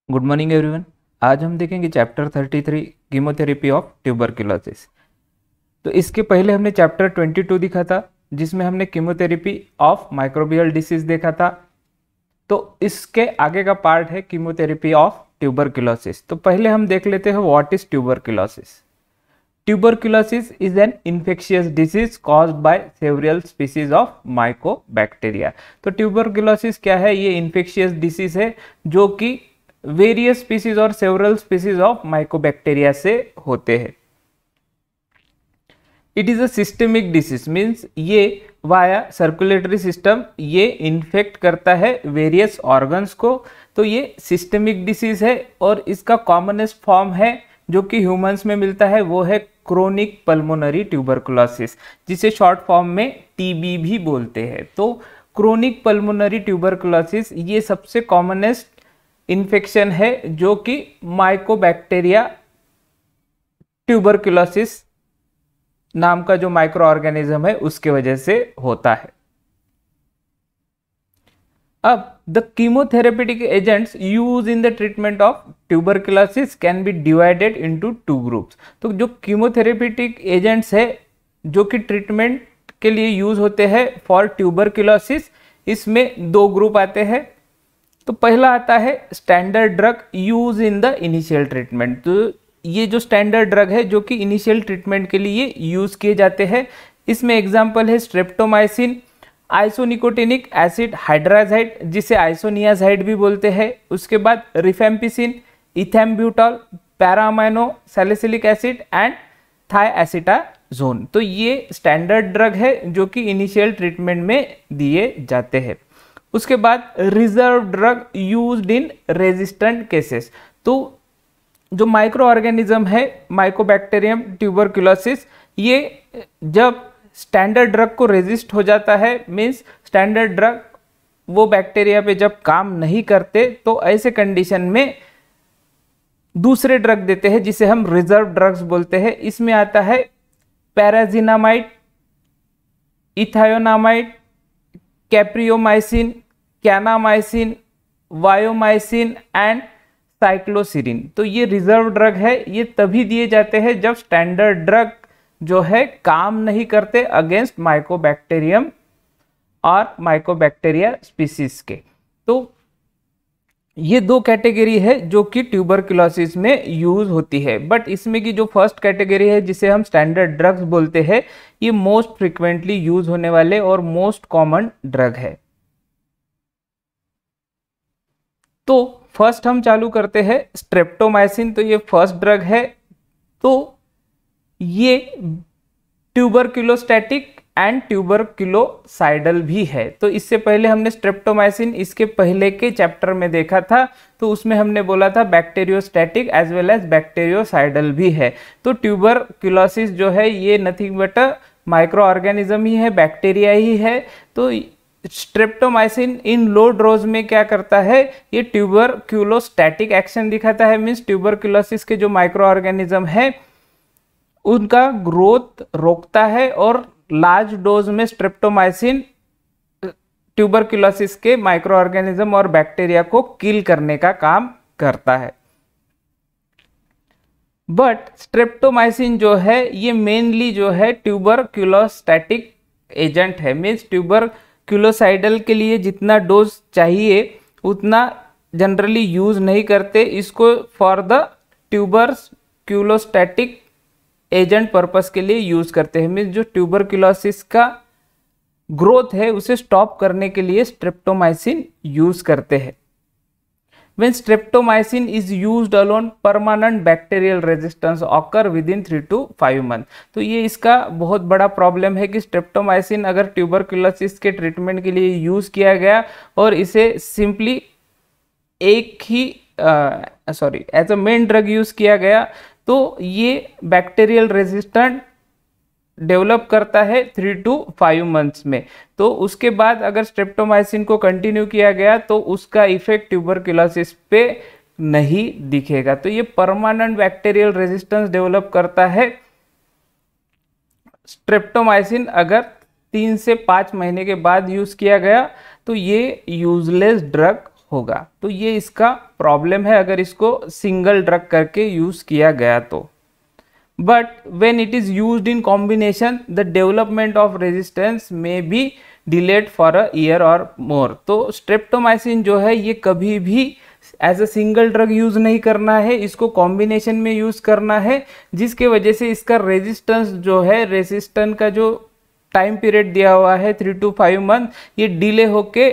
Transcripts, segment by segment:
Good morning everyone. आज हम देखेंगे चैप्टर 33 कीमोथेरेपी ऑफ ट्यूबरकुलोसिस। तो इसके पहले हमने चैप्टर 22 देखा था जिसमें हमने कीमोथेरेपी ऑफ माइक्रोबियल डिसीज देखा था। तो इसके आगे का पार्ट है कीमोथेरेपी ऑफ ट्यूबरकुलोसिस। तो पहले हम देख लेते हैं what is tuberculosis. Tuberculosis is an infectious disease caused by several species of mycobacteria। तो ट्यूबरकुलोसिस क्या है? ये इन्फेक्शियस डिसीज है जो कि वेरियस स्पीसीज और सेवरल स्पीसीज ऑफ माइकोबैक्टीरिया से होते हैं। It is a systemic disease, means ये वाया सर्कुलेटरी सिस्टम ये इन्फेक्ट करता है वेरियस ऑर्गन्स को। तो ये सिस्टमिक डिसीज है और इसका कॉमनेस्ट फॉर्म है जो कि ह्यूमंस में मिलता है वो है क्रोनिक पल्मोनरी ट्यूबरकुलोसिस, जिसे शॉर्ट फॉर्म में टीबी भी बोलते हैं। तो क्रोनिक पल्मोनरी ट्यूबरकुलोसिस ये सबसे कॉमनेस्ट इन्फेक्शन है जो कि माइकोबैक्टीरिया ट्यूबरकुलोसिस नाम का जो माइक्रो ऑर्गेनिज्म है उसके वजह से होता है। अब the chemotherapeutic agents use in the treatment of tuberculosis can be divided into two groups. तो जो कीमोथेरेपेटिक एजेंट्स है जो कि ट्रीटमेंट के लिए यूज होते हैं फॉर ट्यूबरकुलोसिस, इसमें दो ग्रुप आते हैं। तो पहला आता है standard drug use in the initial treatment. तो ये जो स्टैंडर्ड ड्रग है जो कि इनिशियल ट्रीटमेंट के लिए यूज किए जाते हैं, इसमें एग्जांपल है स्ट्रेप्टोमाइसिन, आइसोनिकोटिनिक एसिड हाइड्राजाइड जिसे आइसोनियाजाइड भी बोलते हैं, उसके बाद rifampicin, ethambutol, para amino salicylic acid and thiacetazone. तो ये स्टैंडर्ड ड्रग है जो कि इनिशियल ट्रीटमेंट में दिए जाते हैं। उसके बाद reserve drug used in resistant cases. तो जो माइक्रो ऑर्गेनिज्म है माइकोबैक्टीरियम ट्यूबरकुलोसिस, ये जब स्टैंडर्ड ड्रग को रेजिस्ट हो जाता है, मीन्स स्टैंडर्ड ड्रग वो बैक्टीरिया पे जब काम नहीं करते, तो ऐसे कंडीशन में दूसरे ड्रग देते हैं जिसे हम रिजर्व ड्रग्स बोलते हैं। इसमें आता है पैराजिनामाइड, इथायोनामाइड, कैप्रियोमाइसिन, कैनामाइसिन, वायोमाइसिन एंड साइक्लोसिरिन। तो ये रिजर्व ड्रग है, ये तभी दिए जाते हैं जब स्टैंडर्ड ड्रग जो है काम नहीं करते अगेंस्ट माइकोबैक्टीरियम और माइकोबैक्टीरिया स्पीसीज के। तो ये दो कैटेगरी है जो कि ट्यूबरकुलोसिस में यूज होती है। बट इसमें की जो फर्स्ट कैटेगरी है जिसे हम स्टैंडर्ड ड्रग्स बोलते हैं, ये मोस्ट फ्रिक्वेंटली यूज होने वाले और मोस्ट कॉमन ड्रग है। तो फर्स्ट हम चालू करते हैं स्ट्रेप्टोमाइसिन। तो ये फर्स्ट ड्रग है। तो ये ट्यूबरकुलोस्टैटिक एंड ट्यूबरकुलोसाइडल भी है। तो इससे पहले हमने स्ट्रेप्टोमाइसिन इसके पहले के चैप्टर में देखा था, तो उसमें हमने बोला था bacteriostatic as well as bactericidal भी है। तो ट्यूबरकुलोसिस जो है ये नथिंग बट माइक्रो ऑर्गेनिज्म ही है, बैक्टीरिया ही है। तो स्ट्रेप्टोमाइसिन इन लो डोज में क्या करता है, ये ट्यूबरकुलोस्टैटिक एक्शन दिखाता है, मीन्स ट्यूबरकुलोसिस के जो माइक्रो ऑर्गेनिज्म है उनका ग्रोथ रोकता है। और लार्ज डोज में स्ट्रेप्टोमाइसिन ट्यूबरकुलोसिस के माइक्रो ऑर्गेनिज्म और बैक्टीरिया को किल करने का काम करता है। बट स्ट्रेप्टोमाइसिन जो है ये मेनली जो है ट्यूबरकुलोस्टैटिक एजेंट है, मीन्स ट्यूबरकुलोसाइडल के लिए जितना डोज चाहिए उतना जनरली यूज नहीं करते इसको, फॉर द ट्यूबरकुलोस्टैटिक एजेंट पर्पस के लिए यूज करते हैं। मीन्स जो ट्यूबरकुलोसिस का ग्रोथ है उसे स्टॉप करने के लिए स्ट्रेप्टोमाइसिन यूज करते हैं। When streptomycin is used alone, permanent bacterial resistance occur within 3 to 5 months। तो ये इसका बहुत बड़ा प्रॉब्लम है कि स्ट्रेप्टोमाइसिन अगर ट्यूबरकुलोसिस के ट्रीटमेंट के लिए यूज किया गया और इसे सिंपली एक ही as a main drug use किया गया, तो ये बैक्टीरियल रेजिस्टेंट डेवलप करता है 3 to 5 मंथ्स में। तो उसके बाद अगर स्ट्रेप्टोमाइसिन को कंटिन्यू किया गया तो उसका इफेक्ट ट्यूबरकुलोसिस पे नहीं दिखेगा। तो ये परमानेंट बैक्टीरियल रेजिस्टेंस डेवलप करता है। स्ट्रेप्टोमाइसिन अगर 3 से 5 महीने के बाद यूज किया गया तो ये यूजलेस ड्रग होगा। तो ये इसका प्रॉब्लम है अगर इसको सिंगल ड्रग करके यूज किया गया तो। But when it is used in combination the development of resistance में be delayed for a year और मोर। तो स्ट्रेप्टोमाइसिन जो है ये कभी भी as a single drug use नहीं करना है, इसको कॉम्बिनेशन में यूज करना है, जिसके वजह से इसका रेजिस्टेंस जो है, रेजिस्टेंस का जो टाइम पीरियड दिया हुआ है 3 to 5 मंथ, ये डिले होके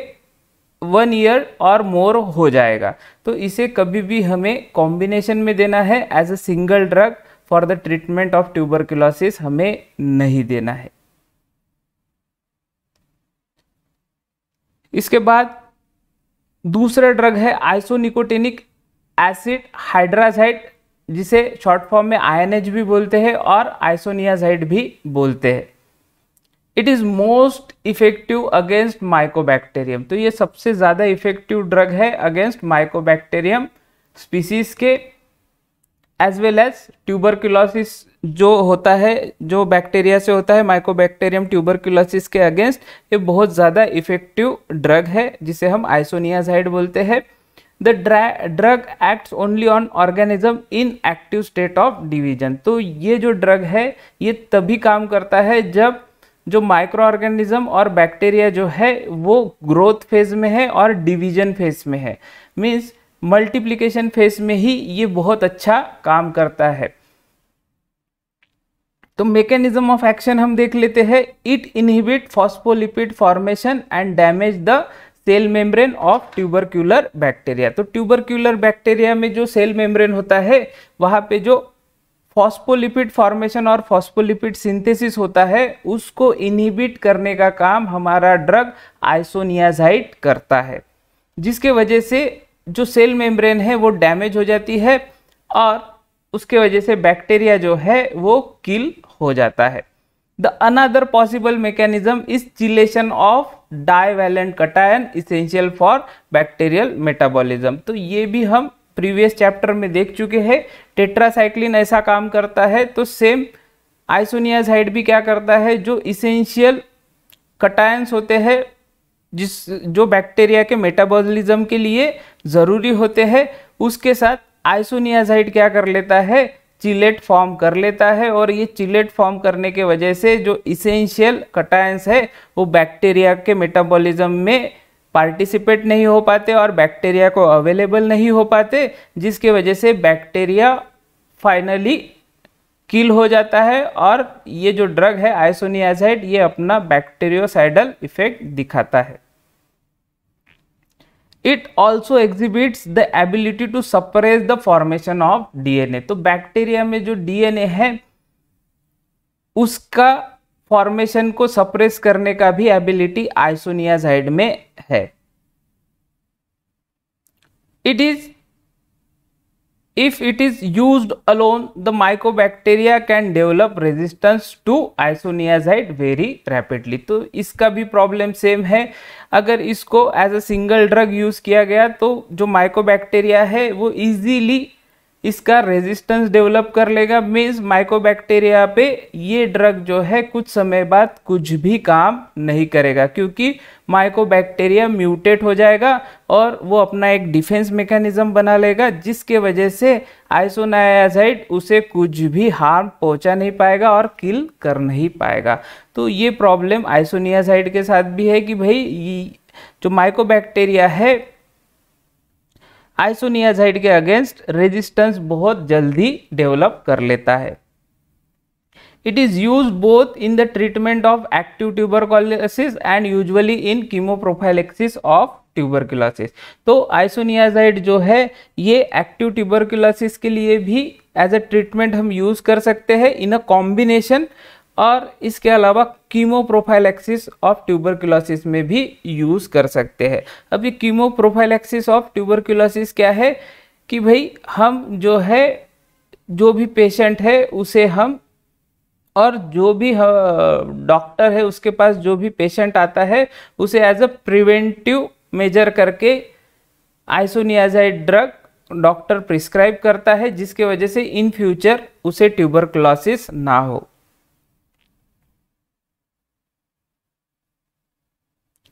1 ईयर और मोर हो जाएगा। तो इसे कभी भी हमें कॉम्बिनेशन में देना है, as a single drug for the treatment of tuberculosis हमें नहीं देना है। इसके बाद दूसरा ड्रग है आइसोनिकोटिनिक एसिड हाइड्राजाइड, जिसे शॉर्ट फॉर्म में आईएनएच भी बोलते हैं और आइसोनियाजाइड भी बोलते हैं। It is most effective against mycobacterium. तो ये सबसे ज्यादा इफेक्टिव ड्रग है अगेंस्ट माइकोबैक्टीरियम स्पीसीज के, एज वेल एज ट्यूबरकुलोसिस जो होता है, जो बैक्टीरिया से होता है, माइकोबैक्टीरियम ट्यूबरकुलोसिस के अगेंस्ट ये बहुत ज़्यादा इफेक्टिव ड्रग है, जिसे हम आइसोनियाजाइड बोलते हैं। The drug acts only on organism in active state of division. तो ये जो ड्रग है ये तभी काम करता है जब जो माइक्रो ऑर्गेनिज्म और बैक्टीरिया जो है वो ग्रोथ फेज में है और डिवीजन फेज में है, मीन्स मल्टीप्लिकेशन फेज में ही ये बहुत अच्छा काम करता है। तो मैकेनिज्म ऑफ एक्शन हम देख लेते हैं। It inhibit phospholipid formation and damage the cell membrane of tubercular bacteria. तो ट्यूबरक्यूलर बैक्टीरिया में जो सेल मेम्ब्रेन होता है वहां पे जो फॉस्फोलिपिड फॉर्मेशन और फॉस्फोलिपिड सिंथेसिस होता है उसको इनहिबिट करने का काम हमारा ड्रग आइसोनियाजाइड करता है, जिसके वजह से जो सेल मेम्ब्रेन है वो डैमेज हो जाती है और उसके वजह से बैक्टीरिया जो है वो किल हो जाता है। The another possible mechanism is chelation of divalent cation essential for bacterial metabolism. तो ये भी हम प्रीवियस चैप्टर में देख चुके हैं। टेट्रासाइक्लिन ऐसा काम करता है, तो सेम आइसोनियाजाइड भी क्या करता है, जो इसेंशियल कटायंस होते हैं जो बैक्टीरिया के मेटाबॉलिज्म के लिए जरूरी होते हैं, उसके साथ आइसोनियाजाइड क्या कर लेता है, चिलेट फॉर्म कर लेता है। और ये चिलेट फॉर्म करने के वजह से जो इसेंशियल कटायंस है वो बैक्टीरिया के मेटाबॉलिज्म में पार्टिसिपेट नहीं हो पाते और बैक्टीरिया को अवेलेबल नहीं हो पाते, जिसके वजह से बैक्टीरिया फाइनली किल हो जाता है। और ये जो ड्रग है आइसोनियाजाइड ये अपना बैक्टीरियोसाइडल इफेक्ट दिखाता है। It also exhibits the ability to suppress the formation of DNA. तो बैक्टीरिया में जो डीएनए है उसका फॉर्मेशन को सप्रेस करने का भी एबिलिटी आइसोनियाजाइड में है। It is if it is used alone the mycobacteria can develop resistance to isoniazide very rapidly। तो इसका भी प्रॉब्लम सेम है, अगर इसको as a single drug use किया गया तो जो माइकोबैक्टीरिया है वो इजीली इसका रेजिस्टेंस डेवलप कर लेगा, मीन्स माइकोबैक्टीरिया पे ये ड्रग जो है कुछ समय बाद कुछ भी काम नहीं करेगा, क्योंकि माइकोबैक्टीरिया म्यूटेट हो जाएगा और वो अपना एक डिफेंस मैकेनिज्म बना लेगा, जिसके वजह से आइसोनियाजाइड उसे कुछ भी हार्म पहुंचा नहीं पाएगा और किल कर नहीं पाएगा। तो ये प्रॉब्लम आइसोनियाजाइड के साथ भी है कि भाई जो माइकोबैक्टीरिया है आइसोनियाजाइड के अगेंस्ट रेजिस्टेंस बहुत जल्दी डेवलप कर लेता है। It is use both in the treatment of active tuberculosis and usually in chemoprophylaxis of tuberculosis. तो आइसोनियाजाइड जो है ये एक्टिव ट्यूबरकुलोसिस के लिए भी एज अ ट्रीटमेंट हम यूज कर सकते हैं इन अ कॉम्बिनेशन, और इसके अलावा कीमोप्रोफाइलेक्सिस ऑफ ट्यूबरकुलोसिस में भी यूज कर सकते हैं। अभी कीमोप्रोफाइलेक्सिस ऑफ ट्यूबरकुलोसिस क्या है कि भाई हम जो है जो भी पेशेंट है उसे हम और जो भी डॉक्टर है उसके पास जो भी पेशेंट आता है उसे एज अ प्रिवेंटिव मेजर करके आइसोनियाजाइड ड्रग डॉक्टर प्रिस्क्राइब करता है, जिसके वजह से इन फ्यूचर उसे ट्यूबरकुलोसिस ना हो।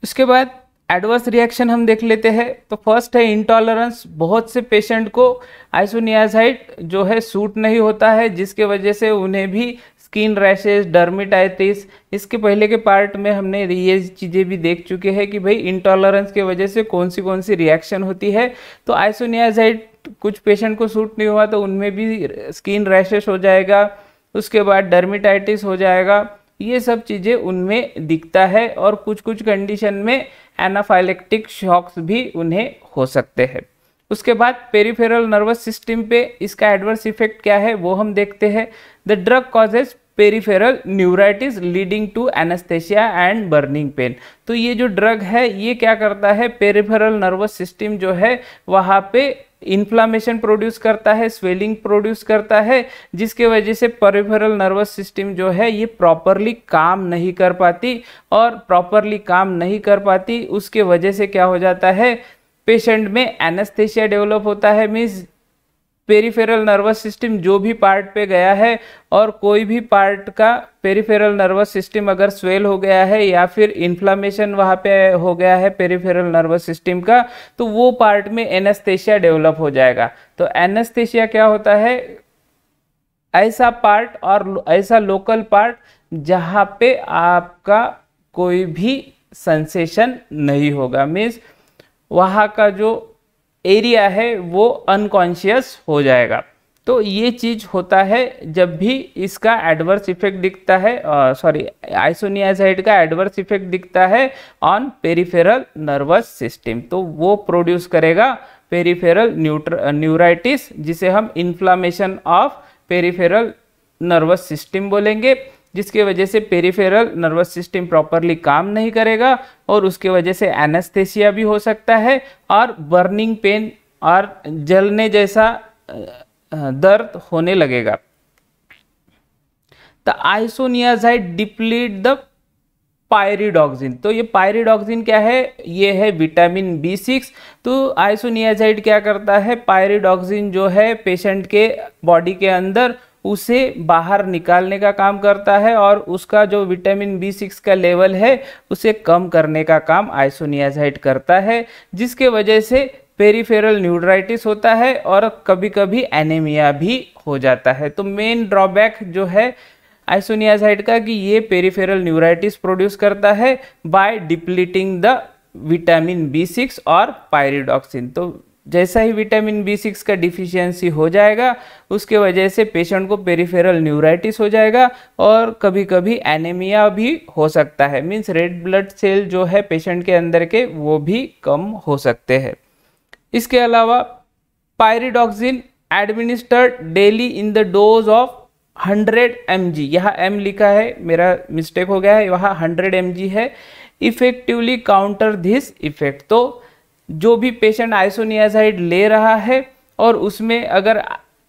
उसके बाद एडवर्स रिएक्शन हम देख लेते हैं। तो फर्स्ट है इंटॉलरेंस। बहुत से पेशेंट को आइसोनियाजाइड जो है सूट नहीं होता है, जिसके वजह से उन्हें भी स्किन रैशेस, डर्मेटाइटिस, इसके पहले के पार्ट में हमने ये चीज़ें भी देख चुके हैं कि भाई इंटॉलरेंस के वजह से कौन सी रिएक्शन होती है। तो आइसोनियाजाइड कुछ पेशेंट को सूट नहीं हुआ तो उनमें भी स्किन रैशेस हो जाएगा, उसके बाद डर्मेटाइटिस हो जाएगा, ये सब चीज़ें उनमें दिखता है। और कुछ कुछ कंडीशन में एनाफाइलेक्टिक शॉक्स भी उन्हें हो सकते हैं। उसके बाद पेरिफेरल नर्वस सिस्टम पे इसका एडवर्स इफेक्ट क्या है वो हम देखते हैं। The drug causes peripheral neuritis leading to anaesthesia and burning pain. तो ये जो ड्रग है ये क्या करता है, पेरिफेरल नर्वस सिस्टम जो है वहाँ पे इन्फ्लामेशन प्रोड्यूस करता है, स्वेलिंग प्रोड्यूस करता है, जिसके वजह से पेरिफेरल नर्वस सिस्टम जो है ये प्रॉपरली काम नहीं कर पाती। और प्रॉपरली काम नहीं कर पाती उसके वजह से क्या हो जाता है, पेशेंट में एनेस्थेसिया डेवलप होता है। मीन्स पेरिफेरल नर्वस सिस्टम जो भी पार्ट पे गया है और कोई भी पार्ट का पेरिफेरल नर्वस सिस्टम अगर स्वेल हो गया है या फिर इन्फ्लामेशन वहाँ पे हो गया है पेरिफेरल नर्वस सिस्टम का, तो वो पार्ट में एनेस्थेसिया डेवलप हो जाएगा। तो एनेस्थेसिया क्या होता है, ऐसा पार्ट और ऐसा लोकल पार्ट जहाँ पे आपका कोई भी सेंसेशन नहीं होगा, मीन्स वहाँ का जो एरिया है वो अनकॉन्शियस हो जाएगा। तो ये चीज होता है जब भी इसका एडवर्स इफेक्ट दिखता है, आइसोनियाजाइड का एडवर्स इफेक्ट दिखता है ऑन पेरिफेरल नर्वस सिस्टम, तो वो प्रोड्यूस करेगा पेरिफेरल न्यूराइटिस, जिसे हम inflammation of peripheral nervous system बोलेंगे, जिसके वजह से पेरिफेरल नर्वस सिस्टम प्रॉपरली काम नहीं करेगा और उसके वजह से एनेस्थेसिया भी हो सकता है और बर्निंग पेन और जलने जैसा दर्द होने लगेगा। The isoniazid deplete the pyridoxine. तो ये पायरिडॉक्सिन क्या है, ये है विटामिन B6। तो आइसोनियाजाइड क्या करता है, पायरिडॉक्सिन जो है पेशेंट के बॉडी के अंदर उसे बाहर निकालने का काम करता है और उसका जो विटामिन B6 का लेवल है उसे कम करने का काम आइसोनियाजाइड करता है, जिसके वजह से पेरिफेरल न्यूराइटिस होता है और कभी कभी एनीमिया भी हो जाता है। तो मेन ड्रॉबैक जो है आइसोनियाजाइड का कि ये पेरिफेरल न्यूराइटिस प्रोड्यूस करता है bye depleting the vitamin B6 और पायरिडॉक्सिन। तो जैसा ही विटामिन B6 का डिफिशियंसी हो जाएगा उसके वजह से पेशेंट को पेरिफेरल न्यूराइटिस हो जाएगा और कभी कभी एनीमिया भी हो सकता है, मीन्स रेड ब्लड सेल जो है पेशेंट के अंदर के वो भी कम हो सकते हैं। इसके अलावा pyridoxine administered daily in the dose of 100 mg, यहाँ m लिखा है, मेरा मिस्टेक हो गया है, वहाँ 100 mg है, इफेक्टिवली काउंटर दिस इफेक्ट। तो जो भी पेशेंट आइसोनियाजाइड ले रहा है और उसमें अगर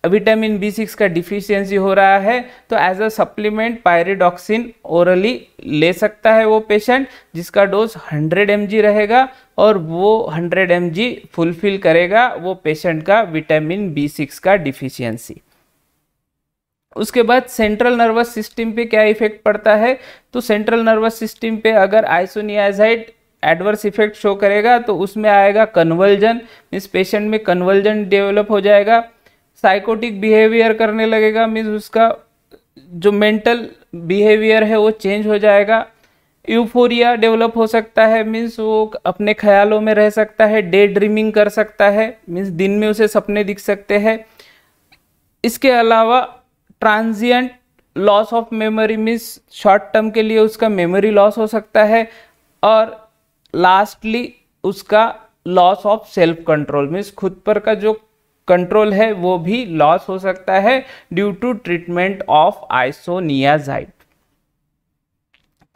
विटामिन B6 का डिफिशियंसी हो रहा है तो as a supplement pyridoxine orally ले सकता है वो पेशेंट, जिसका डोज 100 mg रहेगा और वो 100 mg फुलफिल करेगा वो पेशेंट का विटामिन B6 का डिफिशियंसी। उसके बाद सेंट्रल नर्वस सिस्टम पे क्या इफेक्ट पड़ता है, तो सेंट्रल नर्वस सिस्टम पे अगर आइसोनियाजाइड एडवर्स इफेक्ट शो करेगा तो उसमें आएगा कन्वर्जन, मीन्स पेशेंट में कन्वर्जन डेवलप हो जाएगा, साइकोटिक बिहेवियर करने लगेगा, मीन्स उसका जो मेंटल बिहेवियर है वो चेंज हो जाएगा, यूफोरिया डेवलप हो सकता है, मीन्स वो अपने ख्यालों में रह सकता है, डे ड्रीमिंग कर सकता है, मीन्स दिन में उसे सपने दिख सकते हैं। इसके अलावा transient loss of memory, means short term के लिए उसका मेमोरी लॉस हो सकता है और लास्टली उसका loss of self control, means खुद पर का जो कंट्रोल है वो भी लॉस हो सकता है due to treatment of isoniazid.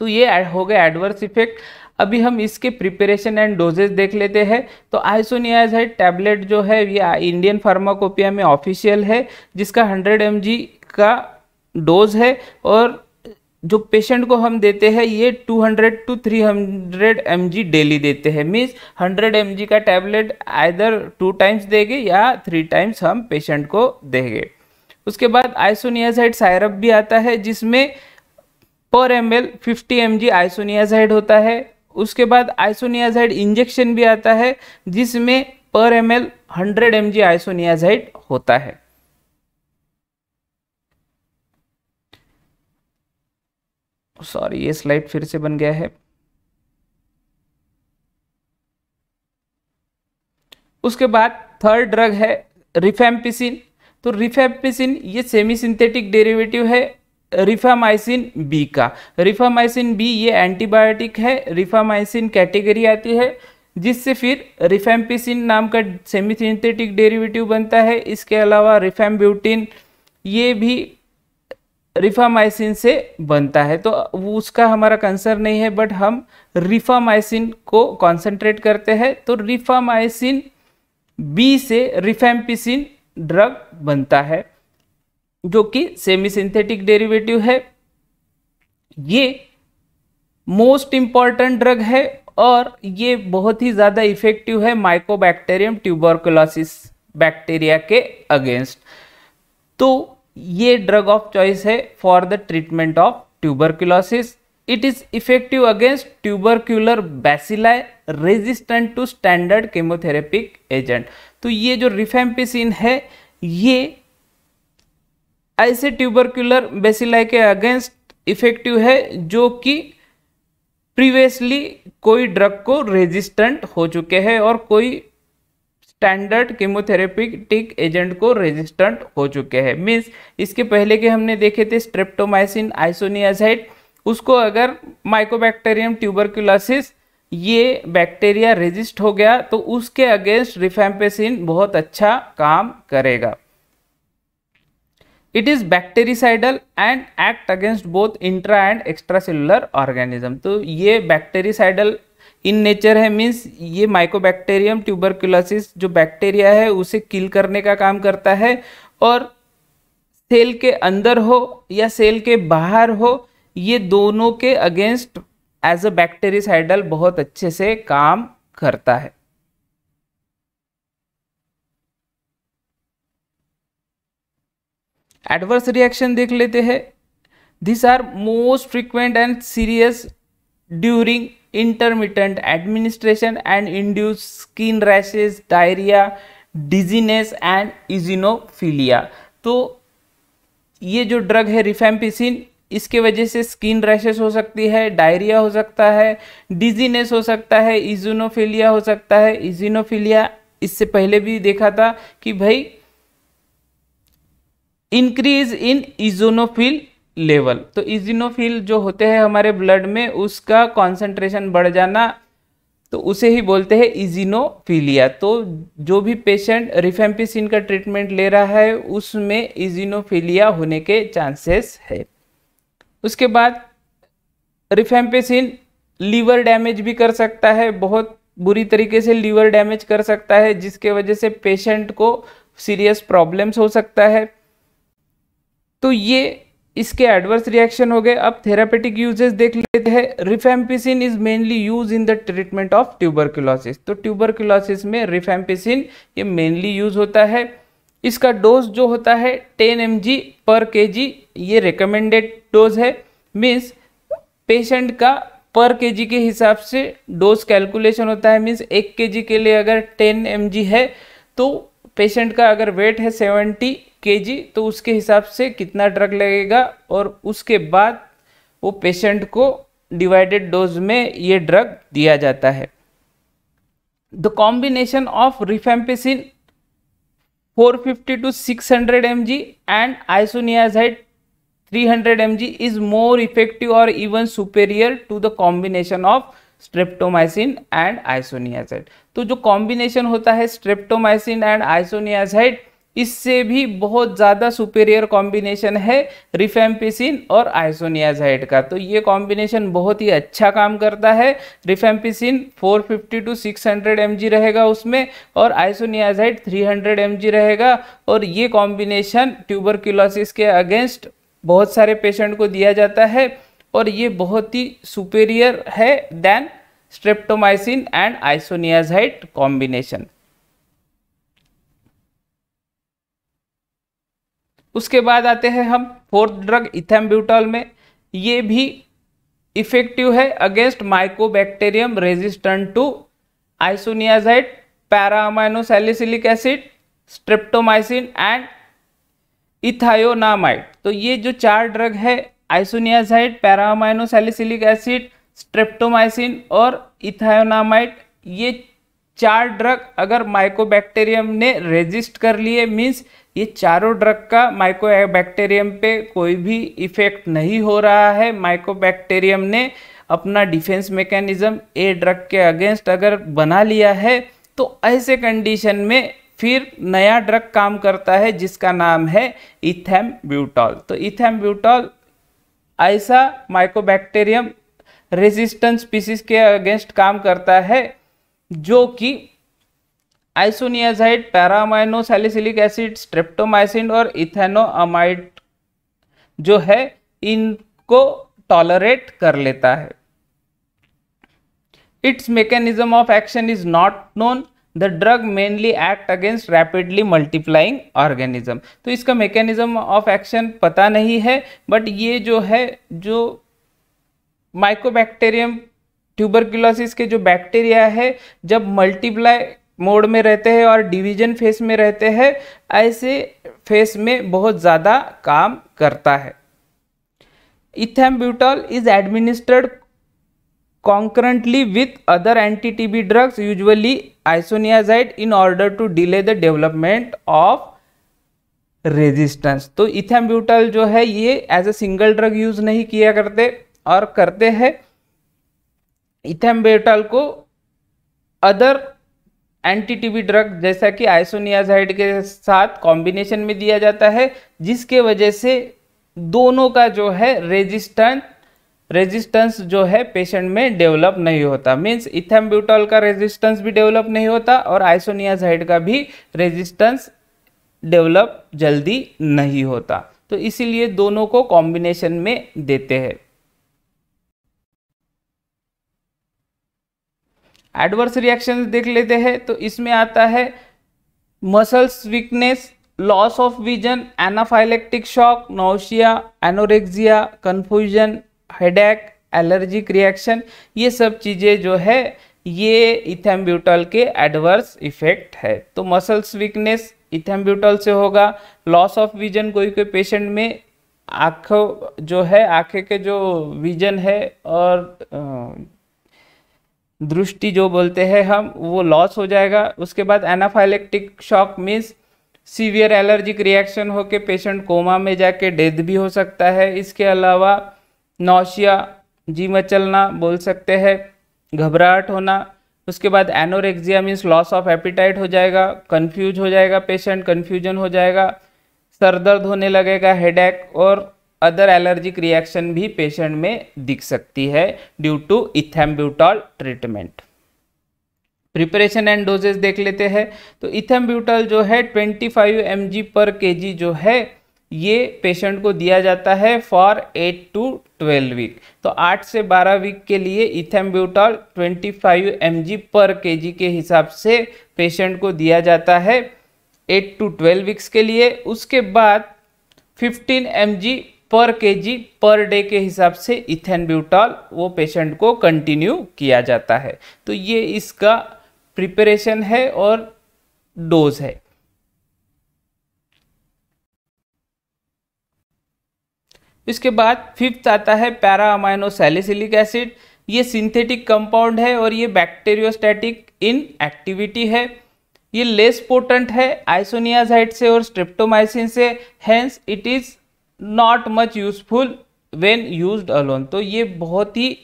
तो ये हो गए एडवर्स इफेक्ट। अभी हम इसके प्रिपरेशन एंड डोजेज देख लेते हैं। तो आइसोनियाजाइड टैबलेट जो है ये इंडियन फार्माकोपिया में ऑफिशियल है, जिसका 100 mg का डोज है और जो पेशेंट को हम देते हैं ये 200 to 300 mg डेली देते हैं, मीन्स 100 mg का टैबलेट आइदर 2 टाइम्स देंगे या 3 टाइम्स हम पेशेंट को देंगे। उसके बाद आइसोनियाजाइड सायरप भी आता है जिसमें पर ml 50 mg आइसोनियाजाइड होता है उसके बाद आइसोनियाजाइड इंजेक्शन भी आता है जिसमें पर ml 100 mg आइसोनियाजाइड होता है। सॉरी, ये स्लाइड फिर से बन गया है। उसके बाद थर्ड ड्रग है रिफैम्पिसिन। तो रिफैम्पिसिन ये सेमी सिंथेटिक डेरिवेटिव है रिफामाइसिन बी का। रिफामाइसिन बी ये एंटीबायोटिक है, रिफामाइसिन कैटेगरी आती है, जिससे फिर रिफैम्पिसिन नाम का सेमी सिंथेटिक डेरिवेटिव बनता है। इसके अलावा रिफैम्ब्यूटिन ये भी रिफामाइसिन से बनता है, तो वो उसका हमारा कंसर्न नहीं है, बट हम रिफामाइसिन को कॉन्सेंट्रेट करते हैं। तो रिफामाइसिन बी से रिफैम्पिसिन ड्रग बनता है जो कि सेमी सिंथेटिक डेरिवेटिव है। ये मोस्ट इंपॉर्टेंट ड्रग है और ये बहुत ही ज़्यादा इफेक्टिव है माइकोबैक्टीरियम ट्यूबरकुलोसिस बैक्टीरिया के अगेंस्ट। तो ये ड्रग ऑफ चॉइस है for the treatment of tuberculosis. It is effective against tubercular bacilli resistant to standard chemotherapeutic agent. तो ये जो रिफैम्पिसिन है ये ऐसे ट्यूबरक्यूलर बैसिलाई के अगेंस्ट इफेक्टिव है जो कि प्रीवियसली कोई ड्रग को रेजिस्टेंट हो चुके हैं और कोई स्टैंडर्ड केमोथेरेपिटिक एजेंट को रेजिस्टेंट हो चुके हैं। मीन्स इसके पहले के हमने देखे थे स्ट्रेप्टोमाइसिन आइसोनियाजाइड, उसको अगर माइकोबैक्टीरियम ट्यूबरकुलोसिस ये बैक्टीरिया रेजिस्ट हो गया तो उसके अगेंस्ट रिफैम्पिसिन बहुत अच्छा काम करेगा। It is bactericidal and act against both intra and extra cellular organism. तो ये बैक्टीरिसाइडल इन नेचर है, मीन्स ये माइकोबैक्टीरियम ट्यूबरकुलोसिस जो बैक्टीरिया है उसे किल करने का काम करता है, और सेल के अंदर हो या सेल के बाहर हो ये दोनों के अगेंस्ट एज अ बैक्टीरिसाइडल बहुत अच्छे से काम करता है। एडवर्स रिएक्शन देख लेते हैं। This are most frequent and serious during intermittent administration and induce skin rashes, diarrhea, dizziness and eosinophilia। तो ये जो ड्रग है रिफैम्पिसिन इसके वजह से स्किन रैशेस हो सकती है, डायरिया हो सकता है, डिजीनेस हो सकता है, इजिनोफिलिया हो सकता है। इजिनोफिलिया इससे पहले भी देखा था कि भाई इंक्रीज इन इजोनोफिल लेवल, तो इजिनोफिल जो होते हैं हमारे ब्लड में उसका कॉन्सेंट्रेशन बढ़ जाना, तो उसे ही बोलते हैं इजिनोफिलिया। तो जो भी पेशेंट रिफैम्पिसिन का ट्रीटमेंट ले रहा है उसमें इजिनोफिलिया होने के चांसेस है। उसके बाद रिफैम्पिसिन लीवर डैमेज भी कर सकता है, बहुत बुरी तरीके से लीवर डैमेज कर सकता है, जिसके वजह से पेशेंट को सीरियस प्रॉब्लम्स हो सकता है। तो ये इसके एडवर्स रिएक्शन हो गए। अब थेरापेटिक यूजेस देख लेते हैं। Rifampicin is mainly use in the treatment of tuberculosis. तो ट्यूबरकुलोसिस में रिफैम्पिसिन ये मेनली यूज होता है। इसका डोज जो होता है 10 mg पर kg ये रिकमेंडेड डोज है। मीन्स पेशेंट का पर kg के हिसाब से डोज कैलकुलेशन होता है। मीन्स 1 kg के लिए अगर 10 mg है तो पेशेंट का अगर वेट है 70 kg तो उसके हिसाब से कितना ड्रग लगेगा, और उसके बाद वो पेशेंट को डिवाइडेड डोज में ये ड्रग दिया जाता है। The combination of rifampicin 450 to 600 mg and isoniazid 300 mg is more effective or even superior to the combination of streptomycin and isoniazid. तो जो कॉम्बिनेशन होता है स्ट्रेप्टोमाइसिन एंड आइसोनियाजाइड इससे भी बहुत ज़्यादा सुपेरियर कॉम्बिनेशन है रिफैम्पिसिन और आइसोनियाजाइड का। तो ये कॉम्बिनेशन बहुत ही अच्छा काम करता है। रिफैम्पिसिन 450 to 600 mg रहेगा उसमें, और आइसोनियाजाइड 300 mg रहेगा, और ये कॉम्बिनेशन ट्यूबरकुलोसिस के अगेंस्ट बहुत सारे पेशेंट को दिया जाता है, और ये बहुत ही सुपेरियर है than streptomycin and isoniazid combination. उसके बाद आते हैं हम फोर्थ ड्रग इथैम्ब्यूटॉल में। ये भी इफेक्टिव है against mycobacterium resistant to isoniazid, para amino salicylic acid, streptomycin and ethionamide. तो ये जो 4 ड्रग है, isoniazid, para amino salicylic acid, streptomycin और इथायोनामाइड, ये 4 ड्रग अगर माइकोबैक्टीरियम ने रेजिस्ट कर लिए, मीन्स ये चारों ड्रग का माइकोबैक्टीरियम पे कोई भी इफेक्ट नहीं हो रहा है, माइकोबैक्टीरियम ने अपना डिफेंस मैकेनिज्म ए ड्रग के अगेंस्ट अगर बना लिया है, तो ऐसे कंडीशन में फिर नया ड्रग काम करता है जिसका नाम है इथैम्ब्यूटॉल। तो इथैम्ब्यूटॉल ऐसा माइकोबैक्टीरियम रेजिस्टेंट स्पीसीज के अगेंस्ट काम करता है जो कि isoniazid, para amino salicylic acid, streptomycin और इथेनोअमाइड जो है इनको टॉलरेट कर लेता है। It's mechanism of action is not known, the drug mainly act against rapidly multiplying organism. तो इसका मैकेनिज्म ऑफ एक्शन पता नहीं है, बट ये जो है, जो माइकोबैक्टीरियम ट्यूबरकुलोसिस के जो बैक्टीरिया है, जब मल्टीप्लाई मोड में रहते हैं और डिवीजन फेस में रहते हैं, ऐसे फेस में बहुत ज़्यादा काम करता है। Ethambutol is administered concurrently with other anti-TB drugs, usually isoniazid, in order to delay the development of resistance। तो इथैम्ब्यूटॉल जो है ये as a single drug use नहीं किया करते और करते हैं इथैम्ब्यूटॉल को अदर एंटी-टीबी ड्रग जैसा कि आइसोनियाजाइड के साथ कॉम्बिनेशन में दिया जाता है, जिसके वजह से दोनों का जो है रेजिस्टेंस जो है पेशेंट में डेवलप नहीं होता। मीन्स इथैम्ब्यूटॉल का रेजिस्टेंस भी डेवलप नहीं होता और आइसोनियाजाइड का भी रेजिस्टेंस डेवलप जल्दी नहीं होता। तो इसीलिए दोनों को कॉम्बिनेशन में देते हैं। एडवर्स रिएक्शंस देख लेते हैं। तो इसमें आता है muscles weakness, loss of vision, anaphylactic shock, nausea, anorexia, confusion, headache, allergic reaction. ये सब चीज़ें जो है ये इथैम्ब्यूटॉल के एडवर्स इफेक्ट है। तो मसल्स वीकनेस इथैम्ब्यूटॉल से होगा, लॉस ऑफ विजन, कोई कोई पेशेंट में आँखों जो है, आँखें के जो विजन है और दृष्टि जो बोलते हैं हम, वो लॉस हो जाएगा। उसके बाद anaphylactic shock means severe allergic reaction होके पेशेंट कोमा में जाके डेथ भी हो सकता है। इसके अलावा नौशिया, जी मचलना बोल सकते हैं, घबराहट होना। उसके बाद anorexia means loss of appetite हो जाएगा, कंफ्यूज हो जाएगा पेशेंट, कंफ्यूजन हो जाएगा, सर दर्द होने लगेगा, हेडेक और अदर एलर्जिक रिएक्शन भी पेशेंट में दिख सकती है due to ethambutol treatment. Preparation and doses देख लेते हैं। तो इथैम्ब्यूटॉल जो है 25 mg पर kg जो है ये पेशेंट को दिया जाता है फॉर 8 to 12 वीक। तो 8 से 12 वीक के लिए इथैम्ब्यूटॉल 25 mg पर kg के हिसाब से पेशेंट को दिया जाता है 8 to 12 वीक्स के लिए। उसके बाद 15 mg पर kg पर डे के हिसाब से इथैम्ब्यूटॉल वो पेशेंट को कंटिन्यू किया जाता है। तो ये इसका प्रिपरेशन है और डोज है। इसके बाद 5th आता है पैरा अमाइनो सैलिसिलिक एसिड। ये सिंथेटिक कंपाउंड है और ये बैक्टीरियोस्टैटिक इन एक्टिविटी है। ये लेस पोटेंट है आइसोनियाजाइड से और स्ट्रेप्टोमाइसिन से, hence it is not much useful when used alone. तो ये बहुत ही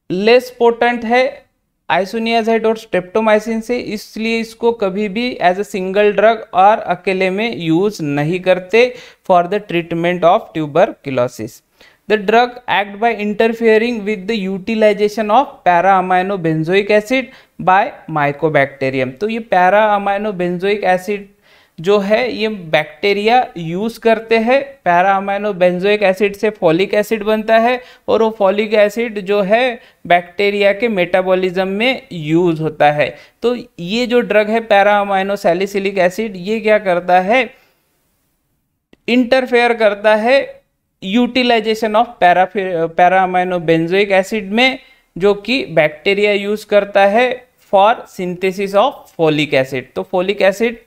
लेस पोटेंट है आइसोनियाजाइड और स्ट्रेप्टोमाइसिन से, इसलिए इसको कभी भी एज अ सिंगल ड्रग और अकेले में यूज नहीं करते for the treatment of tuberculosis. The drug act by interfering with the utilization of para amino benzoic acid by mycobacterium. तो ये पैरा अमाइनो बेंजोइक एसिड जो है ये बैक्टीरिया यूज करते हैं। पैरा अमाइनो बेंजोइक एसिड से फॉलिक एसिड बनता है और वो फॉलिक एसिड जो है बैक्टीरिया के मेटाबॉलिज्म में यूज होता है। तो ये जो ड्रग है पैरा अमाइनो सैलिसिलिक एसिड, ये क्या करता है, इंटरफेयर करता है utilization of para amino benzoic acid में, जो कि बैक्टीरिया यूज करता है for synthesis of folic acid. तो फोलिक एसिड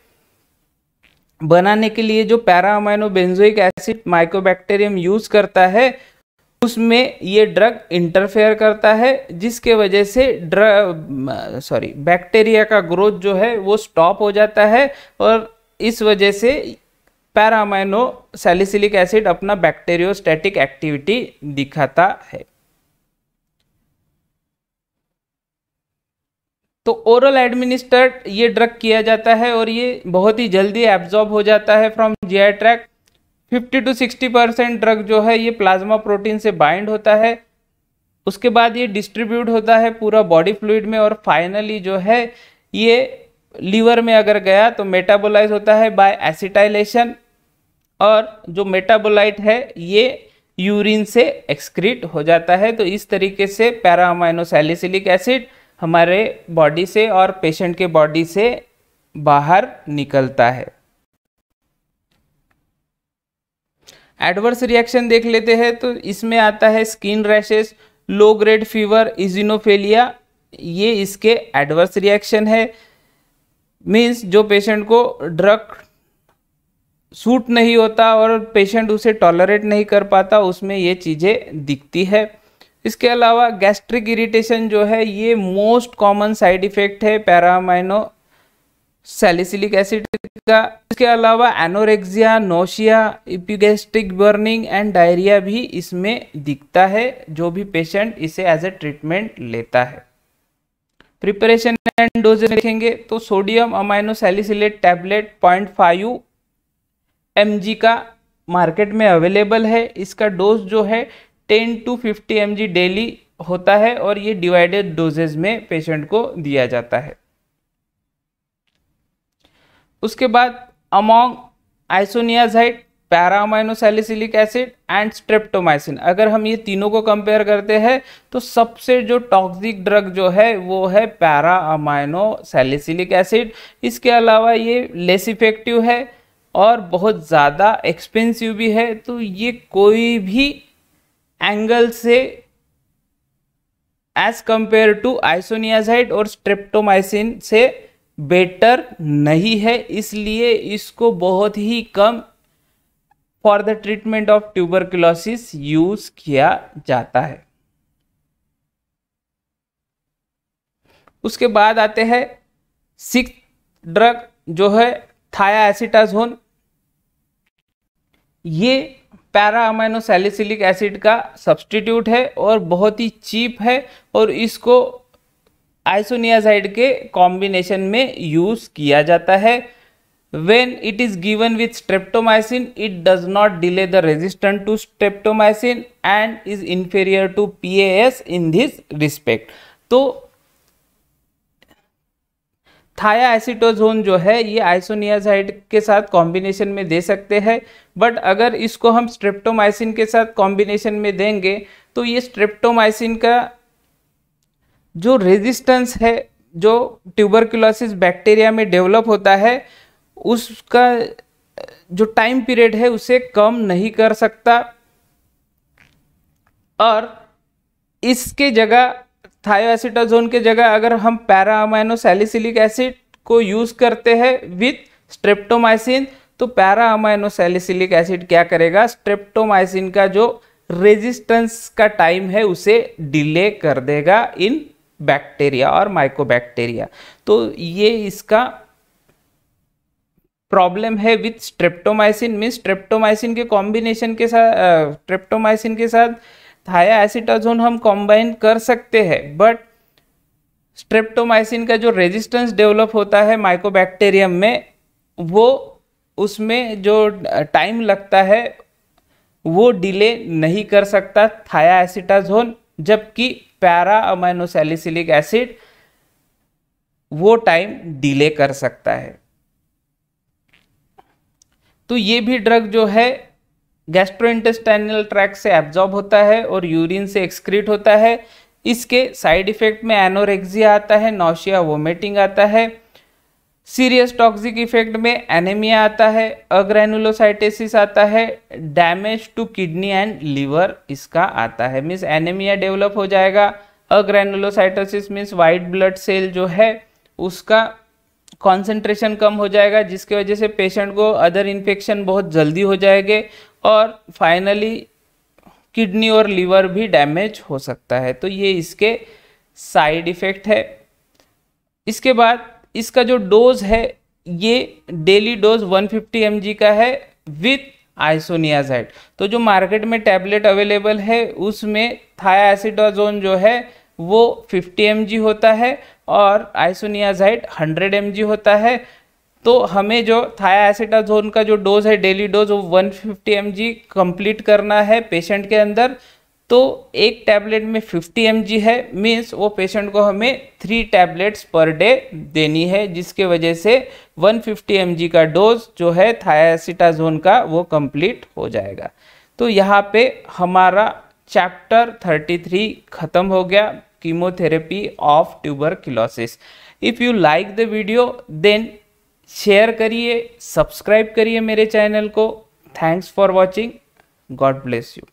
बनाने के लिए जो para amino benzoic acid mycobacterium use करता है, उसमें ये ड्रग इंटरफेयर करता है, जिसके वजह से बैक्टीरिया का ग्रोथ जो है वो स्टॉप हो जाता है, और इस वजह से पैरा अमाइनो सैलिसिलिक एसिड अपना बैक्टीरियोस्टैटिक एक्टिविटी दिखाता है। तो ओरल एडमिनिस्टर्ड ये ड्रग किया जाता है और ये बहुत ही जल्दी एब्जॉर्ब हो जाता है from GI tract. 50 to 60% drug जो है ये प्लाज्मा प्रोटीन से बाइंड होता है, उसके बाद ये डिस्ट्रीब्यूट होता है पूरा बॉडी फ्लूइड में, और फाइनली जो है ये लीवर में अगर गया तो मेटाबोलाइज होता है बाय एसिटाइलेशन, और जो मेटाबोलाइट है ये यूरिन से एक्सक्रीट हो जाता है। तो इस तरीके से पैरा अमाइनो सैलिसिलिक एसिड हमारे बॉडी से और पेशेंट के बॉडी से बाहर निकलता है। एडवर्स रिएक्शन देख लेते हैं, तो इसमें आता है skin rashes, low grade fever, eosinophilia, ये इसके एडवर्स रिएक्शन है। मीन्स जो पेशेंट को ड्रग सूट नहीं होता और पेशेंट उसे टॉलरेट नहीं कर पाता, उसमें ये चीज़ें दिखती है। इसके अलावा गैस्ट्रिक इरिटेशन जो है ये मोस्ट कॉमन साइड इफेक्ट है पैरा अमाइनो सैलिसिलिक एसिड का। इसके अलावा anorexia, nausea, epigastric burning and diarrhoea भी इसमें दिखता है, जो भी पेशेंट इसे एज ए ट्रीटमेंट लेता है। प्रिपरेशन एंड डोज देखेंगे तो sodium amino salicylate tablet 0.5 mg का मार्केट में अवेलेबल है। इसका डोज जो है 10 to 50 mg डेली होता है, और ये डिवाइडेड डोजेज में पेशेंट को दिया जाता है। उसके बाद among isoniazid, para amino salicylic acid and streptomycin, अगर हम ये तीनों को कंपेयर करते हैं तो सबसे जो टॉक्सिक ड्रग जो है वो है पैरा अमाइनो सैलिसिलिक एसिड। इसके अलावा ये लेस इफेक्टिव है और बहुत ज़्यादा एक्सपेंसिव भी है, तो ये कोई भी एंगल से एज कंपेयर टू आइसोनियाजाइड और स्ट्रेप्टोमाइसिन से बेटर नहीं है, इसलिए इसको बहुत ही कम for the treatment of tuberculosis use किया जाता है। उसके बाद आते हैं 6th ड्रग जो है थायाएसिटाजोन। ये पैरा अमाइनो सैलिसिलिक एसिड का सब्सटीट्यूट है और बहुत ही चीप है, और इसको आइसोनियाजाइड के कॉम्बिनेशन में यूज किया जाता है। When it is given with streptomycin, it does not delay the resistance to streptomycin and is inferior to PAS in this respect. तो थायाएसिटाजोन जो है ये आइसोनियाजाइड के साथ कॉम्बिनेशन में दे सकते हैं, बट अगर इसको हम स्ट्रेप्टोमाइसिन के साथ कॉम्बिनेशन में देंगे तो ये स्ट्रेप्टोमाइसिन का जो रेजिस्टेंस है, जो ट्यूबरकुलोसिस बैक्टीरिया में डेवलप होता है, उसका जो टाइम पीरियड है उसे कम नहीं कर सकता। और इसके जगह थायोएसिटाजोन के जगह अगर हम पैरा अमाइनो सैलिसिलिक एसिड को यूज करते हैं विथ स्ट्रेप्टोमाइसिन, तो पैरा अमाइनो सैलिसिलिक एसिड क्या करेगा, स्ट्रेप्टोमाइसिन का जो रेजिस्टेंस का टाइम है उसे डिले कर देगा इन बैक्टीरिया और माइकोबैक्टीरिया। तो ये इसका प्रॉब्लम है विथ स्ट्रेप्टोमाइसिन। मीन्स स्ट्रेप्टोमाइसिन के कॉम्बिनेशन के साथ स्ट्रेप्टोमाइसिन के साथ थायाएसिटाजोन हम कंबाइन कर सकते हैं, बट स्ट्रेप्टोमाइसिन का जो रेजिस्टेंस डेवलप होता है माइकोबैक्टीरियम में, वो उसमें जो टाइम लगता है वो डिले नहीं कर सकता थायाएसिटाजोन, जबकि पैरा अमाइनो सैलिसिलिक एसिड वो टाइम डिले कर सकता है। तो ये भी ड्रग जो है गैस्ट्रोइंटेस्टाइनल ट्रैक्ट से एब्जॉर्ब होता है और यूरिन से एक्सक्रीट होता है। इसके साइड इफेक्ट में एनोरेक्सिया आता है, नौशिया, वोमिटिंग आता है। सीरियस टॉक्सिक इफेक्ट में एनीमिया आता है, अग्रेनुलोसाइटोसिस आता है, damage to kidney and liver इसका आता है। मीन्स एनीमिया डेवलप हो जाएगा, agranulocytosis means white blood cell जो है उसका कॉन्सेंट्रेशन कम हो जाएगा, जिसकी वजह से पेशेंट को अदर इन्फेक्शन बहुत जल्दी हो जाएंगे, और फाइनली किडनी और लीवर भी डैमेज हो सकता है। तो ये इसके साइड इफेक्ट है। इसके बाद इसका जो डोज है ये डेली डोज 150 mg का है विथ आइसोनियाजाइड। तो जो मार्केट में टैबलेट अवेलेबल है उसमें थायासिडाजोन जो है वो 50 mg होता है और आइसोनियाजाइड 100 mg होता है। तो हमें जो थायासिडाजोन का जो डोज है डेली डोज वो 150 mg कंप्लीट करना है पेशेंट के अंदर। तो एक टैबलेट में 50 mg है, मीन्स वो पेशेंट को हमें 3 टैबलेट्स पर डे देनी है, जिसके वजह से 150 mg का डोज जो है थायासिडाजोन का वो कंप्लीट हो जाएगा। तो यहाँ पे हमारा चैप्टर 33 खत्म हो गया, chemotherapy of tuberculosis. If you like the video then share करिए, सब्सक्राइब करिए मेरे चैनल को। Thanks for watching, God bless you.